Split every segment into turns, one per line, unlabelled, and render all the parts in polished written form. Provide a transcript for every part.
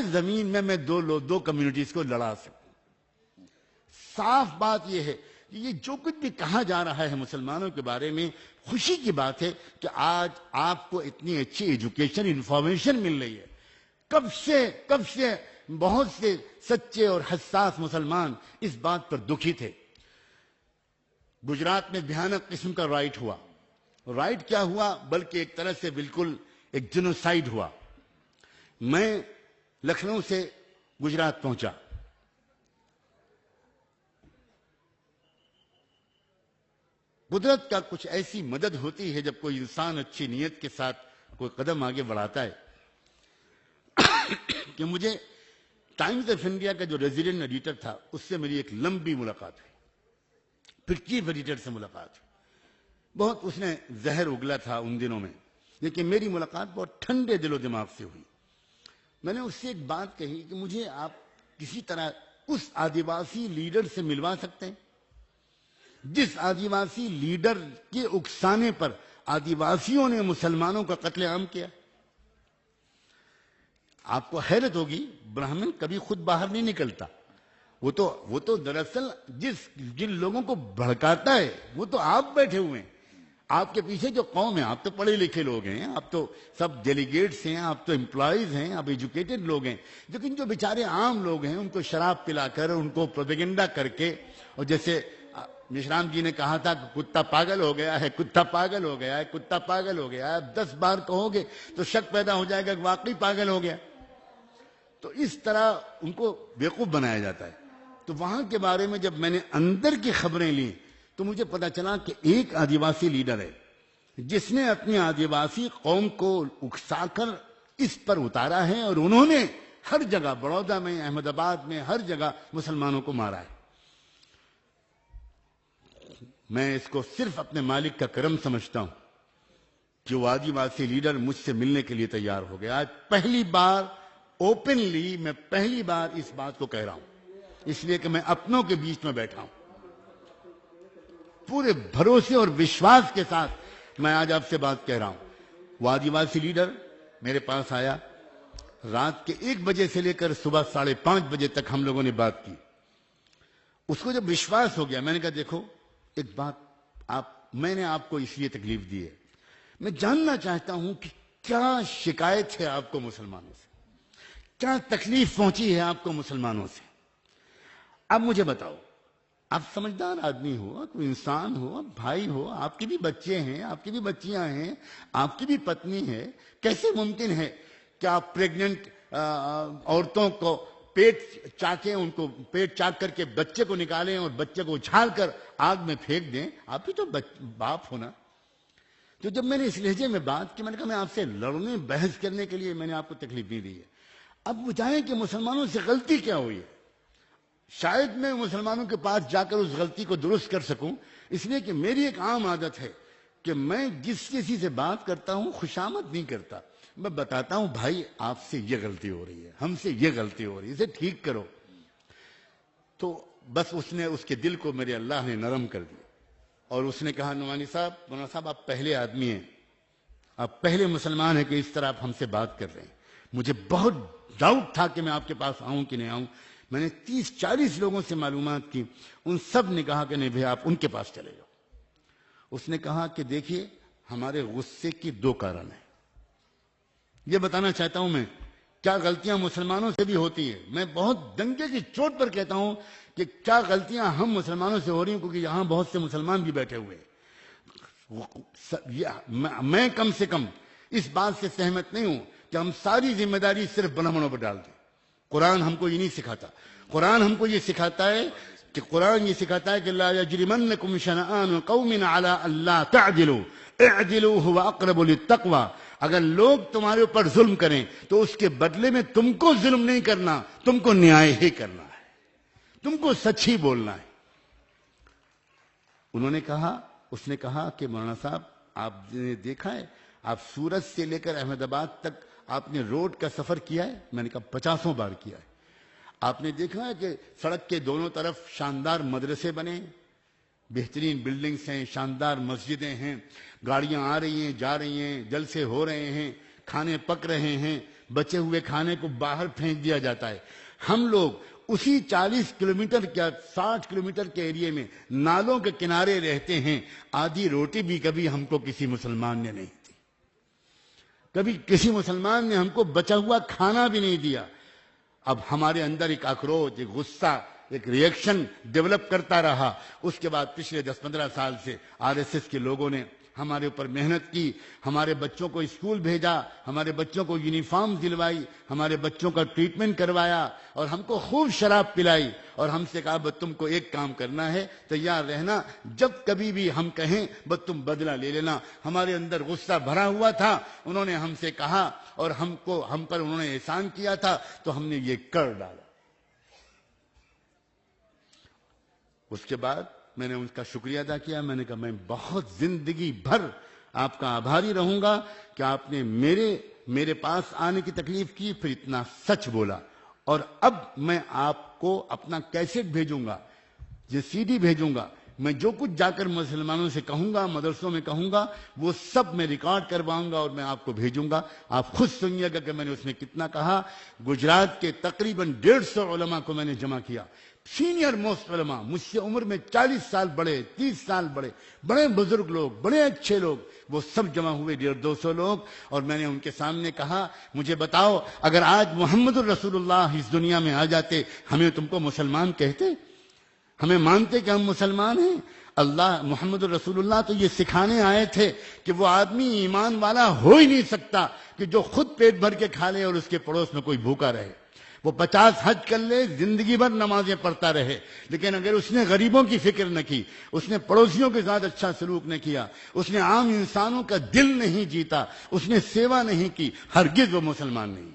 سارے زمین میں دو کمیونٹیز کو لڑا سکوں. صاف بات یہ ہے کہ یہ جو کچھ بھی کہا جا رہا ہے مسلمانوں کے بارے میں، خوشی کی بات ہے کہ آج آپ کو اتنی اچھی ایجوکیشن انفارمیشن مل رہی ہے. کب سے بہت سے سچے اور حساس مسلمان اس بات پر دکھی تھے. گجرات میں بھیانک قسم کا رائٹ ہوا. رائٹ کیا ہوا؟ بلکہ ایک طرح سے بالکل ایک جنوسائیڈ ہوا. میں لکھنؤ سے گجرات پہنچا. قدرت کا کچھ ایسی مدد ہوتی ہے جب کوئی انسان اچھی نیت کے ساتھ کوئی قدم آگے بڑھاتا ہے کہ مجھے ٹائمز آف انڈیا کا جو ریزیڈنٹ ایڈیٹر تھا اس سے میری ایک لمبی ملاقات ہوئی. پھر چیف ایڈیٹر سے ملاقات ہوئی. بہت اس نے زہر اگلا تھا ان دنوں میں، لیکن میری ملاقات بہت ٹھنڈے دل و دماغ سے ہوئی. میں نے اس سے ایک بات کہی کہ مجھے آپ کسی طرح اس آدیواسی لیڈر سے ملوا سکتے ہیں جس آدیواسی لیڈر کے اکسانے پر آدیواسیوں نے مسلمانوں کا قتل عام کیا. آپ کو حیرت ہوگی، برہمن کبھی خود باہر نہیں نکلتا. وہ تو دراصل جن لوگوں کو بھڑکاتا ہے وہ تو آپ بیٹھے ہوئے ہیں. آپ کے پیچھے جو قوم ہے، آپ تو پڑھے لکھے لوگ ہیں، آپ تو سب ڈیلیگیٹس ہیں، آپ تو امپلائیز ہیں، آپ ایجوکیٹڈ لوگ ہیں. لیکن جو بیچارے عام لوگ ہیں ان کو شراب پلا کر، ان کو پروپیگنڈا کر کے، اور جیسے مشرام جی نے کہا تھا کہ کتا پاگل ہو گیا ہے، کتا پاگل ہو گیا ہے، کتا پاگل ہو گیا ہے. اب 10 بار کہو گے تو شک پیدا ہو جائے گا کہ واقعی پاگل ہو گیا. تو اس طرح ان کو بیوقوف بنایا جاتا ہے. تو وہاں کے بارے میں جب میں نے اندر کی خبریں لی تو مجھے پتا چلا کہ ایک آدیواسی لیڈر ہے جس نے اپنی آدیواسی قوم کو اکسا کر اس پر اتارا ہے، اور انہوں نے ہر جگہ، بڑودہ میں، احمد آباد میں، ہر جگہ مسلمانوں کو مارا ہے. میں اس کو صرف اپنے مالک کا کرم سمجھتا ہوں کہ وہ آدیواسی لیڈر مجھ سے ملنے کے لیے تیار ہو گیا. آج پہلی بار اوپنلی میں اس بات کو کہہ رہا ہوں، اس لیے کہ میں اپنوں کے بیچ میں بیٹھا ہوں. پورے بھروسے اور وشواس کے ساتھ میں آج آپ سے بات کہہ رہا ہوں. وہ آدیواسی لیڈر میرے پاس آیا. رات کے 1 بجے سے لے کر صبح 5:30 بجے تک ہم لوگوں نے بات کی. اس کو جب وشواس ہو گیا، میں نے کہا دیکھو ایک بات، میں نے آپ کو اس لیے تکلیف دی ہے، میں جاننا چاہتا ہوں کہ کیا شکایت ہے آپ کو مسلمانوں سے، کیا تکلیف پہنچی ہے آپ کو مسلمانوں سے. اب مجھے بتاؤ، آپ سمجھدار آدمی ہو، کوئی انسان ہو، بھائی ہو، آپ کے بھی بچے ہیں، آپ کی بھی بچیاں ہیں، آپ کی بھی پتنی ہے. کیسے ممکن ہے کہ آپ پریگننٹ عورتوں کو پیٹ چاکیں، ان کو پیٹ چاک کر کے بچے کو نکالیں اور بچے کو اچھال کر آگ میں پھینک دیں؟ آپ بھی تو باپ ہونا. تو جب میں نے اس لہجے میں بات کی، میں نے کہا میں آپ سے لڑنے بحث کرنے کے لیے میں نے آپ کو تکلیف نہیں دی ہے. اب بتائیں کہ مسلمانوں سے غلطی کیا ہوئی ہے. شاید میں مسلمانوں کے پاس جا کر اس غلطی کو درست کر سکوں، اس لیے کہ میری ایک عام عادت ہے کہ میں جس کسی سے بات کرتا ہوں خوشامد نہیں کرتا. میں بتاتا ہوں بھائی آپ سے یہ غلطی ہو رہی ہے، ہم سے یہ غلطی ہو رہی ہے، اسے ٹھیک کرو. تو بس اس کے دل کو میرے اللہ نے نرم کر دیا، اور اس نے کہا نعمانی صاحب، مولانا صاحب آپ پہلے آدمی ہیں، آپ پہلے مسلمان ہیں کہ اس طرح آپ ہم سے بات کر رہے ہیں. مجھے بہت ڈاؤٹ تھا کہ میں آپ کے پاس آؤں کہ نہیں آؤں. میں نے 30-40 لوگوں سے معلومات کی، ان سب نے کہا کہ نہیں بھائی آپ ان کے پاس چلے جاؤ. اس نے کہا کہ دیکھیے ہمارے غصے کی 2 کارن ہیں. یہ بتانا چاہتا ہوں میں، کیا غلطیاں مسلمانوں سے بھی ہوتی ہیں. میں بہت ڈنکے کی چوٹ پر کہتا ہوں کہ کیا غلطیاں ہم مسلمانوں سے ہو رہی ہیں، کیونکہ یہاں بہت سے مسلمان بھی بیٹھے ہوئے ہیں. میں کم سے کم اس بات سے سہمت نہیں ہوں کہ ہم ساری ذمہ داری صرف برہمنوں پر ڈال دیں. قرآن ہم کو یہ نہیں سکھاتا. قرآن ہم کو یہ سکھاتا ہے کہ لا یجرمنکم شنآن قوم علی الا تعدلوا اعدلوا هو اقرب للتقوى. اگر لوگ تمہارے اوپر ظلم کریں تو اس کے بدلے میں تم کو ظلم نہیں کرنا، تم کو نیائے ہی کرنا ہے، تم کو سچ ہی بولنا ہے. اس نے کہا کہ مولانا صاحب آپ نے دیکھا ہے، آپ سورت سے لے کر احمد آباد تک آپ نے روڈ کا سفر کیا ہے؟ میں نے کہا 50 بار کیا ہے. آپ نے دیکھا ہے کہ سڑک کے دونوں طرف شاندار مدرسے بنے ہیں، بہترین بلڈنگز ہیں، شاندار مسجدیں ہیں، گاڑیاں آ رہی ہیں جا رہی ہیں، جلسے ہو رہے ہیں، کھانے پک رہے ہیں، بچے ہوئے کھانے کو باہر پھینک دیا جاتا ہے. ہم لوگ اسی 40 کلومیٹر یا 60 کلومیٹر کے ایریے میں نالوں کے کنارے رہتے ہیں. آدھی روٹی بھی کبھی ہم کو کسی مسلمان نے نہیں دی. کبھی کسی مسلمان نے ہم کو بچا ہوا کھانا بھی نہیں دیا. اب ہمارے اندر ایک آکروش، ایک غصہ، ایک ریئیکشن ڈیولپ کرتا رہا. اس کے بعد پچھلے 10-15 سال سے RSS کے لوگوں نے ہمارے اوپر محنت کی، ہمارے بچوں کو اسکول بھیجا، ہمارے بچوں کو یونیفارم دلوائی، ہمارے بچوں کا ٹریٹمنٹ کروایا، اور ہم کو خوب شراب پلائی، اور ہم سے کہا بس تم کو ایک کام کرنا ہے، تیار رہنا، جب کبھی بھی ہم کہیں بس تم بدلہ لے لینا. ہمارے اندر غصہ بھرا ہوا تھا. انہوں نے ہم سے کہا اور ہم پر انہوں نے احسان کیا تھا، تو ہم نے یہ کر ڈالا. اس کے بعد میں نے ان کا شکریہ ادا کیا. میں نے کہا میں بہت زندگی بھر آپ کا آبھاری رہوں گا کہ آپ نے میرے پاس آنے کی تکلیف کی، پھر اتنا سچ بولا. اور اب میں آپ کو اپنا کیسٹ بھیجوں گا، یہ CD بھیجوں گا. میں جو کچھ جا کر مسلمانوں سے کہوں گا، مدرسوں میں کہوں گا، وہ سب میں ریکارڈ کرواؤں گا اور میں آپ کو بھیجوں گا. آپ خود سنیے گا کہ میں نے اس میں کتنا کہا. گجرات کے تقریباً 150 علماء کو میں نے جمع کیا. سینئر موسٹ علماء، مجھ سے عمر میں 40 سال بڑے، 30 سال بڑے، بڑے بزرگ لوگ، بڑے اچھے لوگ، وہ سب جمع ہوئے 150-200 لوگ. اور میں نے ان کے سامنے کہا مجھے بتاؤ اگر آج محمد الرسول اللہ اس دنیا میں آ جاتے، ہمیں تم کو مسلمان کہتے؟ ہمیں مانتے کہ ہم مسلمان ہیں؟ اللہ محمد الرسول اللہ تو یہ سکھانے آئے تھے کہ وہ آدمی ایمان والا ہو ہی نہیں سکتا کہ جو خود پیٹ بھر کے کھا لے اور اس کے پڑوس میں کوئی بھوکا رہے. وہ 50 حج کر لے، زندگی بھر نمازیں پڑھتا رہے، لیکن اگر اس نے غریبوں کی فکر نہ کی، اس نے پڑوسیوں کے ساتھ اچھا سلوک نہ کیا، اس نے عام انسانوں کا دل نہیں جیتا، اس نے سیوا نہیں کی، ہرگز وہ مسلمان نہیں.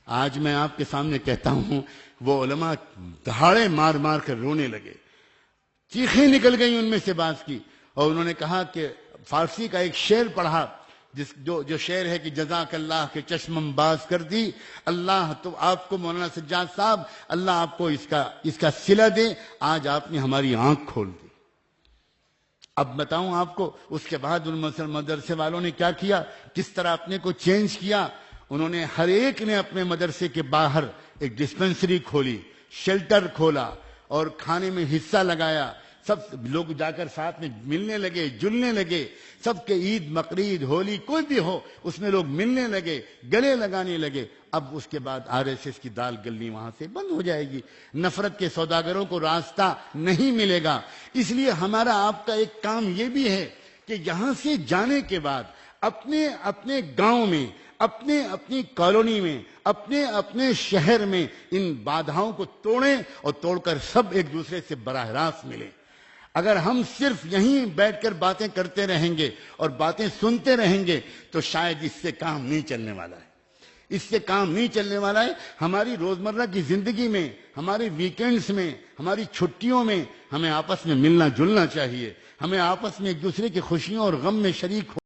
آج میں آپ کے سامنے کہتا ہوں وہ علماء دہاڑے مار مار کر رونے لگے، چیخیں نکل گئی ان میں سے بعض کی. اور انہوں نے کہا کہ فارسی کا ایک شعر پڑھا، جو شعر ہے کہ جزاک اللہ کے چشمم باز کر دی. اللہ تو آپ کو مولانا سجاد صاحب، اللہ آپ کو اس کا صلہ دے، آج آپ نے ہماری آنکھ کھول دی. اب بتاؤں آپ کو اس کے بعد ان مدرسے والوں نے کیا کیا، کس طرح اپنے کو چینج کیا. انہوں نے ہر ایک نے اپنے مدرسے کے باہر ایک ڈسپنسری کھولی، شیلٹر کھولا اور کھانے میں حصہ لگایا. سب لوگ جا کر ساتھ میں ملنے لگے، جلنے لگے. سب کے عید، بقرعید، ہولی کوئی بھی ہو، اس میں لوگ ملنے لگے، گلے لگانے لگے. اب اس کے بعد RSS کی دال گلنی وہاں سے بند ہو جائے گی. نفرت کے سوداگروں کو راستہ نہیں ملے گا. اس لیے ہمارا آپ کا ایک کام یہ بھی ہے کہ یہاں سے جانے کے بعد اپنے گاؤں میں، اپنی کالونی میں، اپنے شہر میں ان بادھاؤں کو توڑیں اور توڑ کر سب ایک دوسرے سے براہ راست ملیں. اگر ہم صرف یہیں بیٹھ کر باتیں کرتے رہیں گے اور باتیں سنتے رہیں گے تو شاید اس سے کام نہیں چلنے والا ہے. اس سے کام نہیں چلنے والا ہے. ہماری روزمرہ کی زندگی میں، ہمارے ویکینڈز میں، ہماری چھٹیوں میں ہمیں آپس میں ملنا جلنا چاہیے. ہمیں آپس میں ایک دوسرے کی خوشیوں اور غم میں شریک